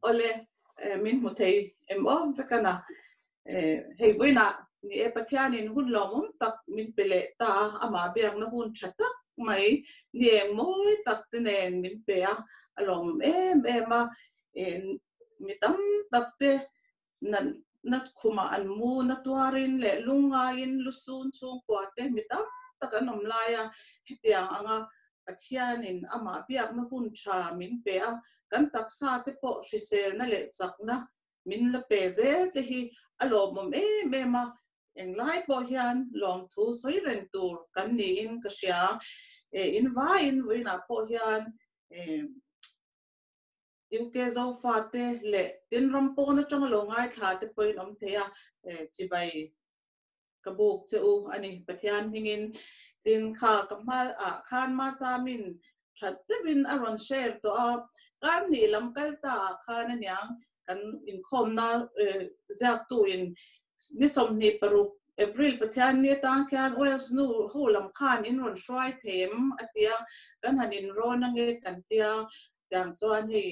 ole min mutei em vekana hei voina ni e pathianin hun lomum tak min pele ta ama biang na hun chata mai ni moi tak tenen min pe a alom ema mitam takte nan nat khuma an mu na tuarin le lungain lusun chung kwate mitam takanom laya hetiang anga pathianin ama biak na hun tha min pe a kan taksa te po fisel na le chakna min la pe ze te hi alom ema englai po hian lom thu soi ren tur kan ni in ka sia in vai in voina po hian ke zo fate le tin rampo na chang lo ngai tha te point om thea chibai kabuk cheu ani pathian hingin tin kha kamal a khan ma chamin thatbin aron share to a kan ni lam kalta khan anyang kan in khom na jak tu in ni som ni paru April pathian ni ta khan oils nu holam khan in ron shwai them atia kan hanin ron ange kan tia dang chuan hi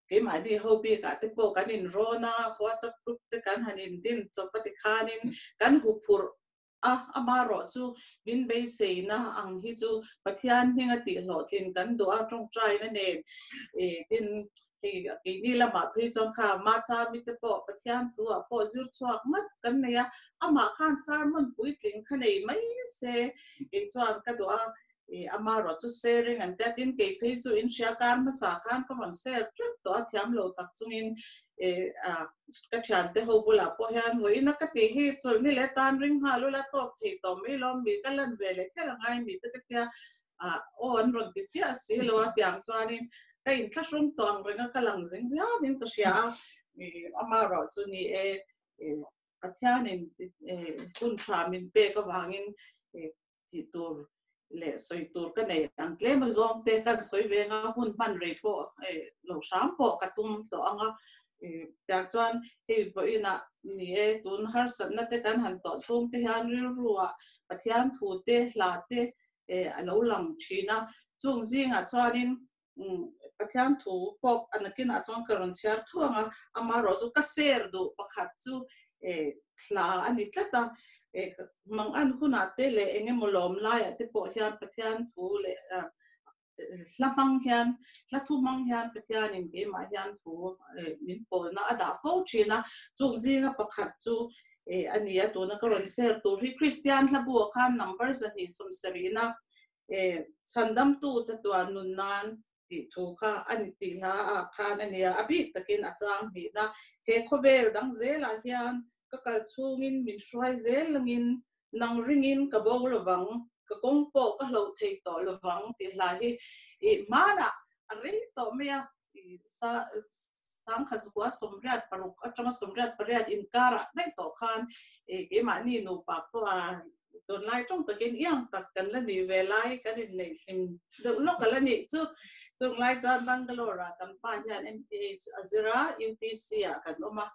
cái mà đi hậu bị cả tiếp bộ cái in rona WhatsApp group te kan hanin din chopati khanin kan hupur amaro chu bin be sei na ang hi chu pathian hinga ti lo tin kan do a trong trai na ne tin cái ni la ma phi chong kha ma cha mi te po pathian tu a po zur chuak mat kan ne ya ama khan sarmon pui tling khanei mai se chuan ka do a amaro chu sharing and that in ke phe chu in share kan ma sa khan ka man share to a thiam lo tak chungin ka thian te ho bula po hian hoina ka ti hi chul ni le tan ring ha lu la top thi to mi lom mi ka lan vele ka rangai mi te tia on ron ti sia si lo tiang chuanin ka in thlasung tong renga ka lang jing ya min ka sia amaro chu ni pathianin kun tha min pe ka wangin ti tur le soi tur ka nei ang tle ma zong te kan soi venga hun man re po lo sam po ka tum to anga tak chuan hei voina ni tun har sat na te kan han to chung te hian ri ruwa pathian thu te hla te alo lang thina chung zinga chuanin pathian thu pop anakin a chuan karon char thuanga amaro chu ka ser du pakhat chu hla ani tlata mang an huna te le enge molom lai te po hian pathian thu le lamang hian latu mang hian pathian in ke ma hian thu min pol na ada fo china chu zinga pakhat chu ania to na karon ser to ri christian labu khan numbers ani sum serina sandam tu chatwa nunnan ti thu kha ani ti na khan ania abi takin achang hi na he khovel dang zela hian ka kal chungin min shwai zel langin nang ringin ka bog lowang ka kongpo ka hlo thei to lowang ti hla hi mana ari to mea sa sang khaswa somriat paruk atama somriat pariat inkara dai to khan ke mani no pa po ton lai trong takin yang tak kan la ni velai kan nei sim do lo kala ni chu chung lai chan Bangalore kan pa hian MTH Azira UTC kan oma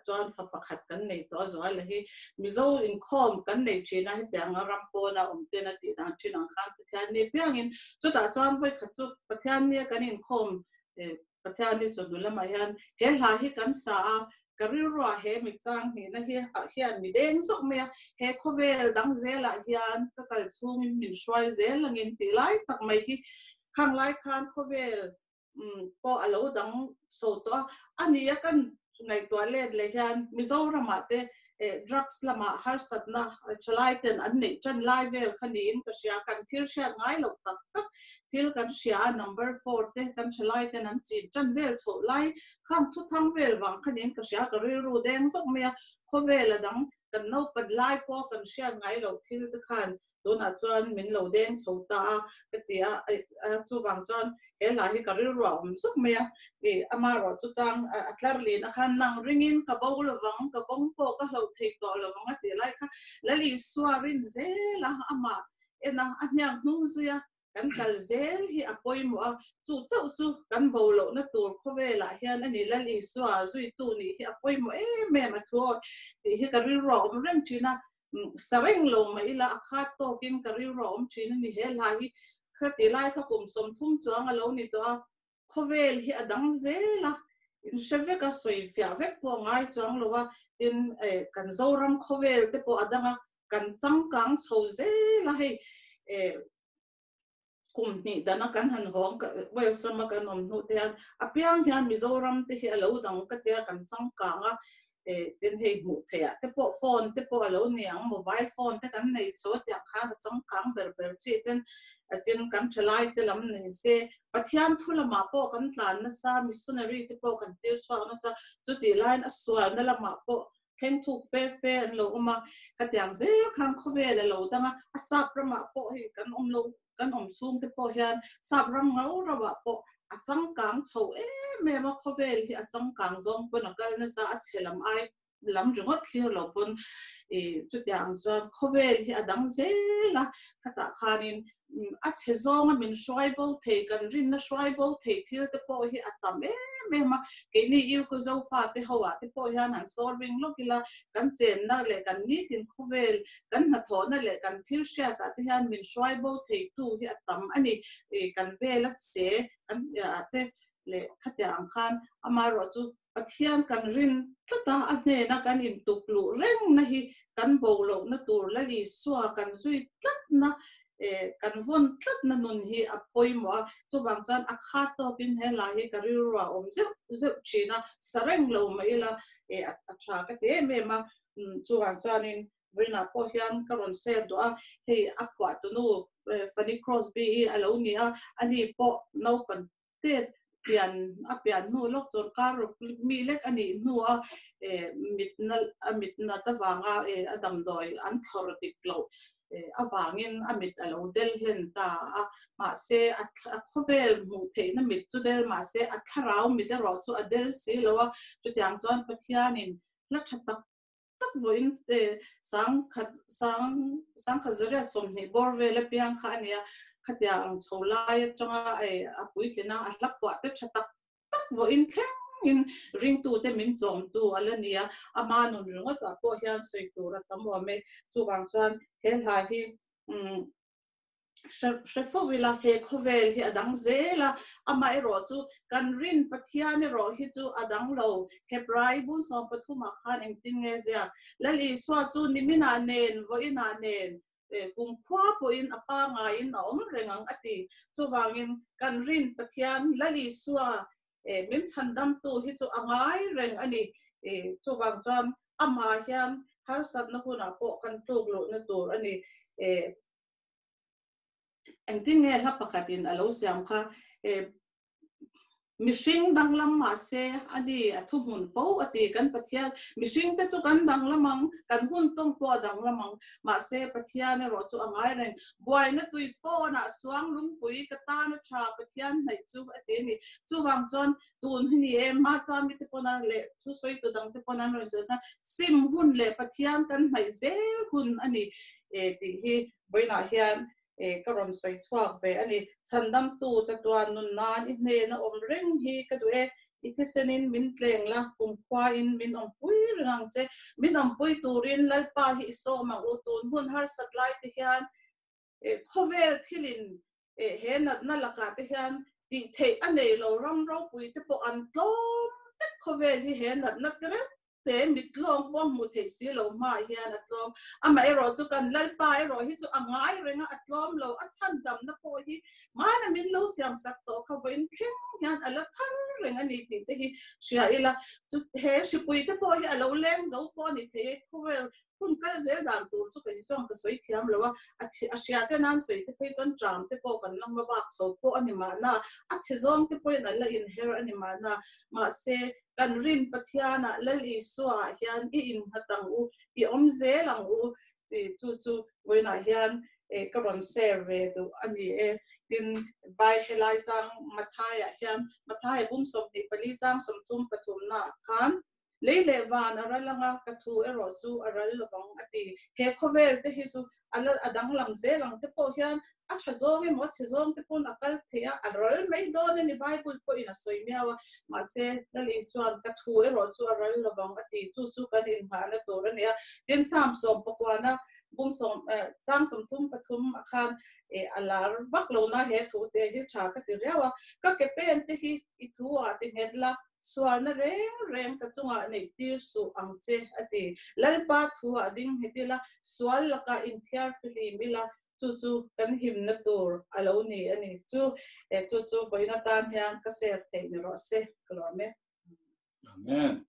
chuan fa pakhat kan nei to zo ala hi mizo in khom kan nei china hi tang rampo na umte na ti dan chinang khan pathian ni piangin chu ta chuan voi khachu pathian ni kan in khom pathian ni chu dula ma hian he hla hi kan sa karirwa he mi chang ni na hi hian mi deng sok me he khovel dang zela hian ka kal chung min shwai zel langin ti lai tak mai hi khang lai khan khovel po alo dang so to ani ya kan ngai toilet le hian Mizoram ate drugs lama har satna chalaiten an nei chan live vel khanin ka sia kan thil sia ngai lo tak tak thil kan sia number 4 te kan chalaiten an chi chan vel cho lai kham thu thang vel wang khanin ka sia ka ri ru deng sok me khovel adang kan no pad lai po kan sia ngai lo thil te khan dona chuan min lo deng chota ka tia chu wang chuan ela hi ka ri ru sok me amaro chu chang atlar lin a khan nang ringin ka bol wang ka bong po ka hlo thei to lo wang ati lai kha lali suarin zela ama ena anyang nu zuya kan kal zel hi apoi mo chu chu kan bolo na tur khovela hian ani lali sua zui tu ni hi apoi mo me ma tho ti hi ka ri ro rem china sareng lo mai la kha to kin ka ri ro china ni he la hi khati lai kha kum som thum chuang alo ni to khovel hi adang zela in sheveka soifia vek po ngai chang lowa in kan zoram khovel te po adanga kan changkang chho zela hei kumni dana kan han hong wel sama kan om nu te apiang hian mizoram te hi alo dang ka te kan changkanga den hei mu thea te po phone te po alo niang mobile phone te kan nei so te kha changkang ber chi ten kan thlai te lam nei se pathian thula ma po kan tlan na sa missionary te po kan tir chwa na sa chu ti line aswa na la ma po theng thuk fe an lo ma ka tiang ze khang khove le lo danga asap ra ma po hi kan om lo kan om chung te po hian sap rang ngau rawa po achang kang chho me ma khovel hi achang kang zong pon akal na sa achelam ai lam ringot clear lo pon chu tiang zon khovel hi adang zela khata khanin a chezong min shwaibo the kan rin na shwaibo the thil te po hi atam me ma ke ni yu ko zo fa te hawa te po hian an solving lokila kan chen na le kan ni tin khovel kan na thona le kan thil sha ta te hian min shwaibo the tu hi atam ani kan vela se kan te le khatyang khan amaro chu pathian kan rin tlata ane na kan in tuklu reng na hi kan bolo na tur la li swa kan zui tlat na kan von tlat na nun hi apoi mo chu wang chan akha to pin he la hi karirwa om zeu china sareng lo mai la acha ka te me ma chu wang chan in rina po hian karon se do a hei akwa tu nu Fanny Crosby alonia ani po no pan te pian nu lok chon kar mi lek ani nu a mitna ta wanga adam doi an thorotik lo awangin amit alo del hen ta ma se a khovel mu theina mit chu del ma se a tharau mi de ro chu adel si lowa chu tiang chon pathianin la thatak tak voin sang khazara somni borvela piang khania khatyang cholai chonga apuitlina atlapwa te thatak tak voin theng in ring tu te min chom tu alania ama nun ringa ta po hian soi tu ra tamo me chuwang chuan hel ha hi Shefo wila he khovel hi adang zela ama ero chu kan rin pathian ero hi chu adang lo he prai bu so pathuma khan engtin nge zia lali swa chu nimina nen vo ina nen kum khwa po in apa nga in om rengang ati chu wangin kan rin pathian lali swa min chandam tu hi chu angai reng ani chu wang chon ama hian har sat na huna po kan tluk lo na tur ani engtin nge la pakatin alo siam kha mishing danglam ma se ani athumun fo ati kan pathian mishing te chu kan danglamang kan hun tong po danglamang ma se pathian ro chu angai ren boy na tui fo na suang lung pui ka ta na tha pathian nai chu ati ni chu wang chon tun ni e ma cha mi te pona le chu soi tu dang te pona ro se sim hun le pathian kan mai zel hun ani ti hi boina hian karon soi chuak ve ani chandam tu chatwa nun nan i hne na om reng hi ka du ithisenin min tleng la kum khwa in min om pui rang che min om pui turin lalpa hi so ma utun hun har satlai te hian khovel thilin he na laka te hian ti thei anei lo ram ro pui te po an tlom fet khovel hi he na tere te mitlong bom mu thei si lo ma hian atlom ama ero chu kan lalpa ero hi chu angai renga atlom lo achan dam na po hi mana min lo siam sak to kha voin khem hian ala thar renga ni ti te hi sia ila chu he shipui te po hi alo leng zo po ni the khovel kun kal zel dan tur chu ka chong ka soi thiam lo a sia te nan soi te pe chon tram te po kan lang ba so po ani ma na a chezong te po na la in her ani ma na ma se kan rin pathiana lali swa hian I in hatang u I omze lang u chu wena hian karon serve tu ani tin bai helai chang mathaya hian mathai bum som ni pali chang som tum pathum na khan leile van aralanga kathu ero chu aral lawang ati he khovel te hi chu ala adang lam ze lang te po hian a thazong mo chezong te pon akal thea aral mai don ni bible po ina soimiawa ma se dali suan kathu ero chu aral lawang ati chu kan in hana to ania tin sam som pokwana bung som chang som thum pathum akhan alar vak lo na he thu te hi tha ka ti rewa ka ke pen te hi I thu a ti hedla swal na reng ka chunga nei tir su ang che ati lalpa thu a ding hetila swal laka in thiar fili mila chu kan him na tur alo ni ani chu voina tan hian ka ser thei ni ro se klome Amen.